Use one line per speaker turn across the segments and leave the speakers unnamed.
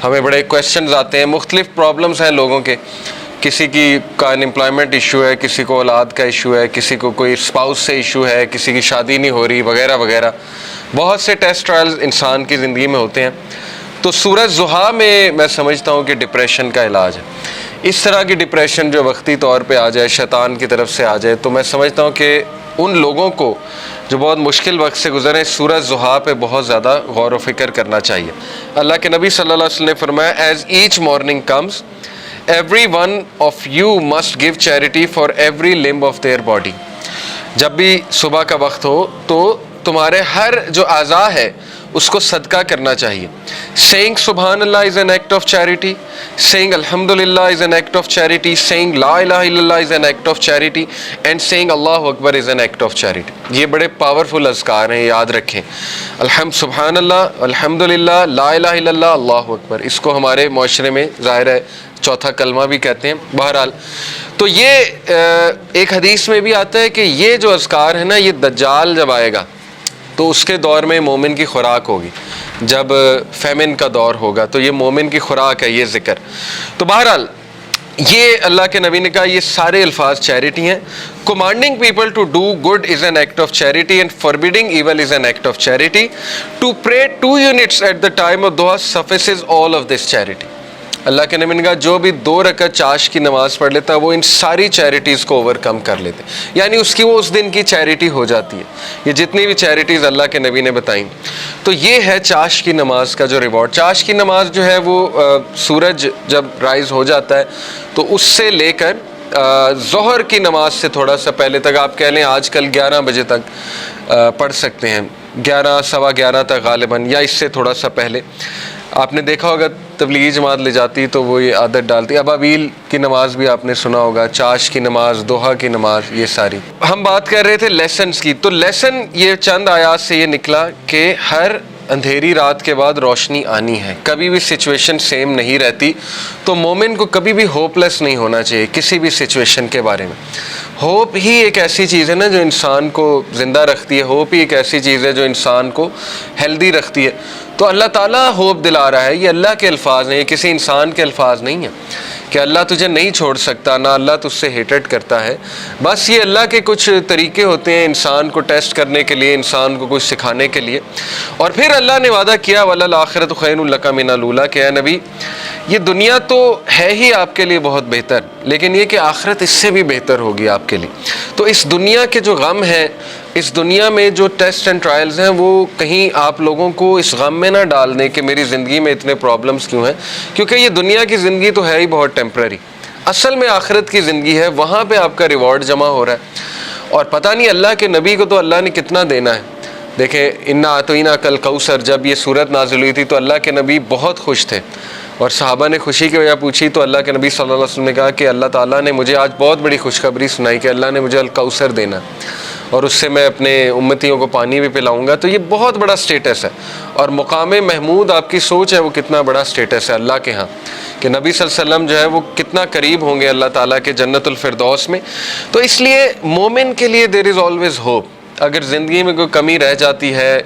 ہمیں بڑے کویشچنز آتے ہیں، مختلف پرابلمس ہیں لوگوں کے، کسی کا انمپلائمنٹ ایشو ہے، کسی کو اولاد کا ایشو ہے، کسی کو کوئی اسپاؤس سے ایشو ہے، کسی کی شادی نہیں ہو رہی وغیرہ وغیرہ، بہت سے ٹیسٹ ٹرائلز انسان کی زندگی میں ہوتے ہیں۔ تو سورہ ضحیٰ میں سمجھتا ہوں کہ ڈپریشن کا علاج ہے۔ اس طرح کی ڈپریشن جو وقتی طور پہ آ جائے، شیطان کی طرف سے آ جائے، تو میں سمجھتا ہوں کہ ان لوگوں کو جو بہت مشکل وقت سے گزرے، سورہ ضحیٰ پہ بہت زیادہ غور و فکر کرنا چاہیے۔ اللہ کے نبی صلی اللہ علیہ وسلم نے فرمایا as each morning comes every one of you must give charity for every limb of their body. جب بھی صبح کا وقت ہو تو تمہارے ہر جو اعضاء ہے اس کو صدقہ کرنا چاہیے۔ سیئنگ سبحان اللہ is an act of charity, saying الحمدللہ is an act of charity, saying لا الہ الا اللہ is an act of charity and saying اللہ اکبر is an act of charity. یہ بڑے پاورفل اذکار ہیں، یاد رکھیں۔ سبحان اللہ، الحمدللہ، لا الہ الا اللہ، اللہ اکبر، اس کو ہمارے معاشرے میں ظاہر ہے چوتھا کلمہ بھی کہتے ہیں۔ بہرحال تو یہ ایک حدیث میں بھی آتا ہے کہ یہ جو اذکار ہے نا، یہ دجال جب آئے گا تو اس کے دور میں مومن کی خوراک ہوگی، جب فیمن کا دور ہوگا تو یہ مومن کی خوراک ہے یہ ذکر۔ تو بہرحال یہ اللہ کے نبی نے کہا یہ سارے الفاظ چیریٹی ہیں۔ commanding people to do good is an act of charity and forbidding evil is an act of charity. To pray 2 units at the time of duha suffices all of this charity. اللہ کے نبی نے کہا جو بھی 2 رکعت چاش کی نماز پڑھ لیتا ہے وہ ان ساری چیریٹیز کو اوور کم کر لیتے ہیں، یعنی اس کی وہ اس دن کی چیریٹی ہو جاتی ہے۔ یہ جتنی بھی چیریٹیز اللہ کے نبی نے بتائیں، تو یہ ہے چاش کی نماز کا جو ریوارڈ۔ چاش کی نماز جو ہے وہ سورج جب رائز ہو جاتا ہے تو اس سے لے کر ظہر کی نماز سے تھوڑا سا پہلے تک، آپ کہہ لیں آج کل 11 بجے تک پڑھ سکتے ہیں، 11 سوا 11 تک غالباً، یا اس سے تھوڑا سا پہلے۔ آپ نے دیکھا ہوگا تبلیغی جماعت لے جاتی تو وہ یہ عادت ڈالتی۔ ابابیل کی نماز بھی آپ نے سنا ہوگا، چاش کی نماز، دوحہ کی نماز، یہ ساری۔ ہم بات کر رہے تھے لیسنز کی، تو لیسن یہ چند آیات سے یہ نکلا کہ ہر اندھیری رات کے بعد روشنی آنی ہے، کبھی بھی سچویشن سیم نہیں رہتی، تو مومن کو کبھی بھی ہوپ لیس نہیں ہونا چاہیے کسی بھی سچویشن کے بارے میں۔ ہوپ ہی ایک ایسی چیز ہے نا جو انسان کو زندہ رکھتی ہے، ہوپ ہی ایک ایسی چیز ہے جو انسان کو ہیلدی رکھتی ہے۔ تو اللہ تعالیٰ ہوپ دلا رہا ہے، یہ اللہ کے الفاظ ہیں، یہ کسی انسان کے الفاظ نہیں ہیں کہ اللہ تجھے نہیں چھوڑ سکتا، نہ اللہ تجھ سے ہیٹڈ کرتا ہے۔ بس یہ اللہ کے کچھ طریقے ہوتے ہیں انسان کو ٹیسٹ کرنے کے لیے، انسان کو کچھ سکھانے کے لیے۔ اور پھر اللہ نے وعدہ کیا وَلَلْآخِرَةُ خَيْرٌ لَكَ مِنَ الْأُولَىٰ، کہ اے نبی یہ دنیا تو ہے ہی آپ کے لیے بہت بہتر، لیکن یہ کہ آخرت اس سے بھی بہتر ہوگی آپ کے لیے۔ تو اس دنیا کے جو غم ہیں، اس دنیا میں جو ٹیسٹ اینڈ ٹرائلز ہیں، وہ کہیں آپ لوگوں کو اس غم میں نہ ڈال دیں کہ میری زندگی میں اتنے پرابلمس کیوں ہیں، کیونکہ یہ دنیا کی زندگی تو ہے ہی بہت ٹیمپرری۔ اصل میں آخرت کی زندگی ہے، وہاں پہ آپ کا ریوارڈ جمع ہو رہا ہے۔ اور پتہ نہیں اللہ کے نبی کو تو اللہ نے کتنا دینا ہے۔ دیکھیں انا اعطیناک کل کوثر، جب یہ صورت نازل ہوئی تھی تو اللہ کے نبی بہت خوش تھے، اور صحابہ نے خوشی کی وجہ پوچھی تو اللہ کے نبی صلی اللہ علیہ وسلم نے کہا کہ اللہ تعالیٰ نے مجھے آج بہت بڑی خوشخبری سنائی کہ اللہ نے مجھے الکوثر دینا، اور اس سے میں اپنے امتیوں کو پانی بھی پلاؤں گا۔ تو یہ بہت بڑا سٹیٹس ہے، اور مقام محمود آپ کی سوچ ہے وہ کتنا بڑا سٹیٹس ہے اللہ کے ہاں، کہ نبی صلی اللہ علیہ وسلم جو ہے وہ کتنا قریب ہوں گے اللہ تعالیٰ کے جنت الفردوس میں۔ تو اس لیے مومن کے لیے دیر از آلویز ہوپ۔ اگر زندگی میں کوئی کمی رہ جاتی ہے،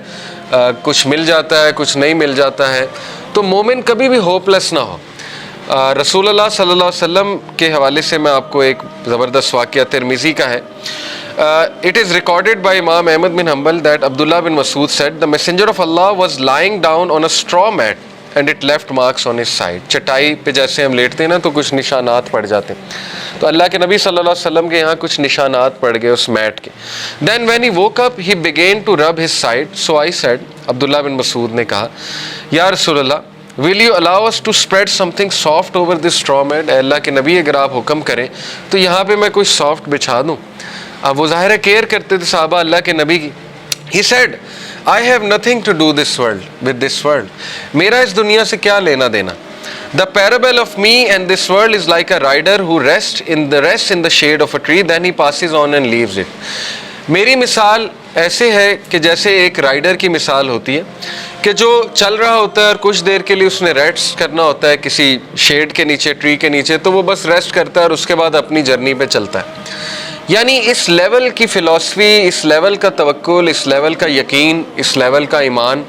کچھ مل جاتا ہے، کچھ نہیں مل جاتا ہے، تو مومن کبھی بھی ہوپ لیس نہ ہو۔ رسول اللہ صلی اللہ علیہ وسلم کے حوالے سے میں آپ کو ایک زبردست واقعہ ترمذی کا ہے۔ It is recorded by Imam Ahmad bin Hanbal that Abdullah bin Mas'ud said the messenger of Allah was lying down on a straw mat and it left marks on his side. چٹائی پہ جیسے ہم لیٹتے ہیں نا تو کچھ نشانات پڑ جاتے ہیں، تو اللہ کے نبی صلی اللہ علیہ وسلم کے یہاں کچھ نشانات پڑ گئے اس میٹ کے۔ Then when he woke up he began to rub his side. So I said، عبداللہ بن مسعود نے کہا، یا رسول اللہ will you allow us to spread something soft over this straw mat؟ اے اللہ کے نبی اگر آپ حکم کریں تو یہاں پہ میں کوئی سافٹ بچھا دوں۔ اب وہ ظاہر کیئر کرتے تھے صحابہ اللہ کے نبی کی۔ He said I have nothing to do with this world. میرا اس دنیا سے کیا لینا دینا۔ The parable of me and this world is like a rider who rests in the shade of a tree, then he passes on and leaves it. میری مثال ایسے ہے کہ جیسے ایک رائڈر کی مثال ہوتی ہے کہ جو چل رہا ہوتا ہے اور کچھ دیر کے لیے اس نے ریسٹ کرنا ہوتا ہے کسی شیڈ کے نیچے، ٹری کے نیچے، تو وہ بس ریسٹ کرتا ہے اور اس کے بعد اپنی جرنی پہ چلتا ہے۔ یعنی اس لیول کی فلسفی، اس لیول کا توکل، اس لیول کا یقین، اس لیول کا ایمان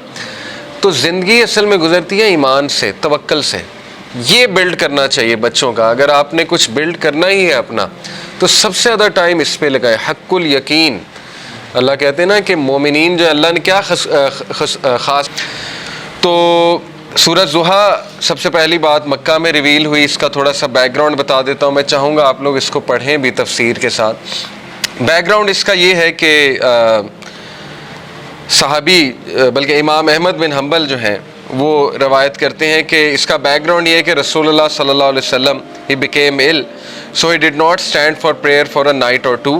تو زندگی اصل میں گزرتی ہے ایمان سے، توکل سے. یہ بلڈ کرنا چاہیے بچوں کا. اگر آپ نے کچھ بلڈ کرنا ہی ہے اپنا تو سب سے زیادہ ٹائم اس پہ لگائے. حق الیقین. اللہ کہتے ہیں نا کہ مومنین جو اللہ نے کیا خاص. تو سورۃ ضحیٰ سب سے پہلی بات مکہ میں ریویل ہوئی. اس کا تھوڑا سا بیک گراؤنڈ بتا دیتا ہوں. میں چاہوں گا آپ لوگ اس کو پڑھیں بھی تفسیر کے ساتھ. بیک گراؤنڈ اس کا یہ ہے کہ صحابی بلکہ امام احمد بن حنبل جو ہیں وہ روایت کرتے ہیں کہ اس کا بیک گراؤنڈ یہ ہے کہ رسول اللہ صلی اللہ علیہ وسلم he became ill so he did not stand for prayer for a night or two.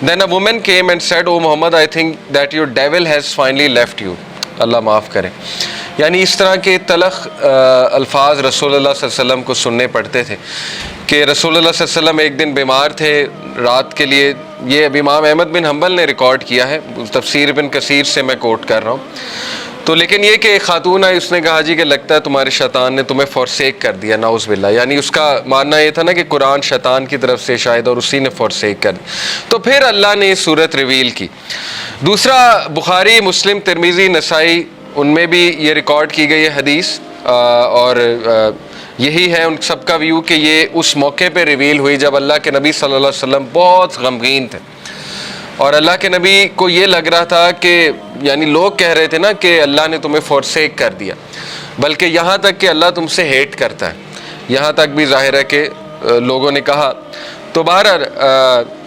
Then a woman came and said, "Oh Muhammad, I think that your devil has finally left you." اللہ معاف کرے. یعنی اس طرح کے تلخ الفاظ رسول اللہ صلی اللہ علیہ وسلم کو سننے پڑتے تھے کہ رسول اللہ صلی اللہ علیہ وسلم ایک دن بیمار تھے رات کے لیے. یہ اب امام احمد بن حنبل نے ریکارڈ کیا ہے, تفسیر ابن کثیر سے میں کوٹ کر رہا ہوں. تو لیکن یہ کہ ایک خاتون آئی, اس نے کہا جی کہ لگتا ہے تمہارے شیطان نے تمہیں فورسیک کر دیا, نعوذ باللہ. یعنی اس کا ماننا یہ تھا نا کہ قرآن شیطان کی طرف سے شاید اور اسی نے فورسیک کر دی. تو پھر اللہ نے یہ صورت ریویل کی. دوسرا بخاری, مسلم, ترمذی, نسائی, ان میں بھی یہ ریکارڈ کی گئی ہے حدیث, اور یہی ہے ان سب کا ویو کہ یہ اس موقع پہ ریویل ہوئی جب اللہ کے نبی صلی اللہ علیہ وسلم بہت غمگین تھے, اور اللہ کے نبی کو یہ لگ رہا تھا کہ یعنی لوگ کہہ رہے تھے نا کہ اللہ نے تمہیں فورسیک کر دیا, بلکہ یہاں تک کہ اللہ تم سے ہیٹ کرتا ہے, یہاں تک بھی ظاہر ہے کہ لوگوں نے کہا. تو بہرحال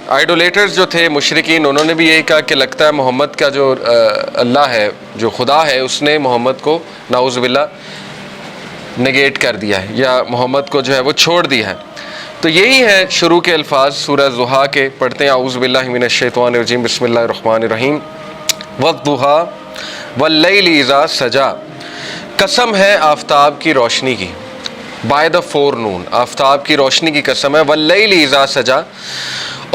آئیڈولیٹرز جو تھے مشرکین, انہوں نے بھی یہی کہا کہ لگتا ہے محمد کا جو اللہ ہے, جو خدا ہے, اس نے محمد کو نعوذ باللہ نگیٹ کر دیا ہے, یا محمد کو جو ہے وہ چھوڑ دیا ہے. تو یہی ہے شروع کے الفاظ سورہ ضحیٰ کے. پڑھتے ہیں اعوذ باللہ من الشیطان الرجیم, بسم اللہ الرحمن الرحیم. والضحیٰ واللیل اذا سجا, قسم ہے آفتاب کی روشنی کی, بائی دا فور نون, آفتاب کی روشنی کی قسم ہے. واللیل اذا سجا,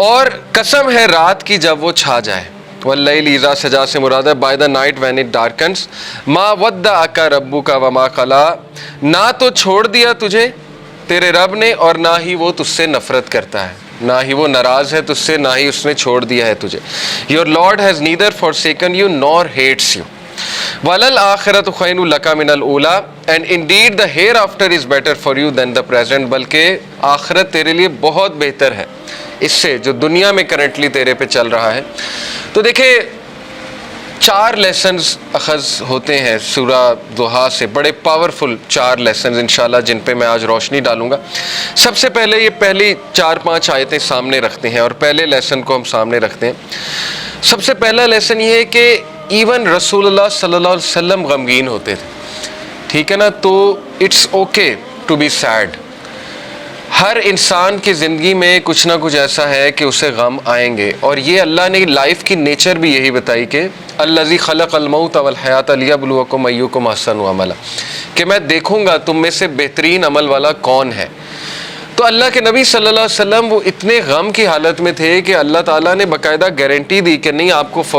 اور قسم ہے رات کی جب وہ چھا جائے. واللیل اذا سجا سے مراد ہے by the night when it darkness. ما ودعک ربک وما قلی, نہ تو چھوڑ دیا تجھے تیرے رب نے اور نہ ہی وہ تجھ سے نفرت کرتا ہے, نہ ہی وہ ناراض ہے تجھ سے, نہ ہی اس نے چھوڑ دیا ہے تجھے. Your Lord has neither forsaken you nor hates you. وَلَلْآخِرَةُ خَيْرٌ لَكَ مِنَ الْأُولَىٰ, and indeed the hereafter is better for you than the present. بلکہ آخرت تیرے لیے بہت بہتر ہے اس سے جو دنیا میں کرنٹلی تیرے پہ چل رہا ہے. تو دیکھیں 4 لیسنز اخذ ہوتے ہیں سورہ ضحیٰ سے, بڑے پاورفل 4 لیسنز انشاءاللہ جن پہ میں آج روشنی ڈالوں گا. سب سے پہلے یہ پہلی 4-5 آیتیں سامنے رکھتے ہیں اور پہلے لیسن کو ہم سامنے رکھتے ہیں. سب سے پہلا لیسن یہ ہے کہ ایون رسول اللہ صلی اللہ علیہ وسلم غمگین ہوتے تھے, ٹھیک ہے نا. تو it's okay to be sad. ہر انسان کی زندگی میں کچھ نہ کچھ ایسا ہے کہ اسے غم آئیں گے, اور یہ اللہ نے لائف کی نیچر بھی یہی بتائی کہ الذی خلق الموت والحیات لیبلوکم ایکم احسن عملا, کہ میں دیکھوں گا تم میں سے بہترین عمل والا کون ہے. تو اللہ کے نبی صلی اللہ علیہ وسلم وہ اتنے غم کی حالت میں تھے کہ اللہ تعالیٰ نے باقاعدہ گارنٹی دی کہ نہیں آپ کو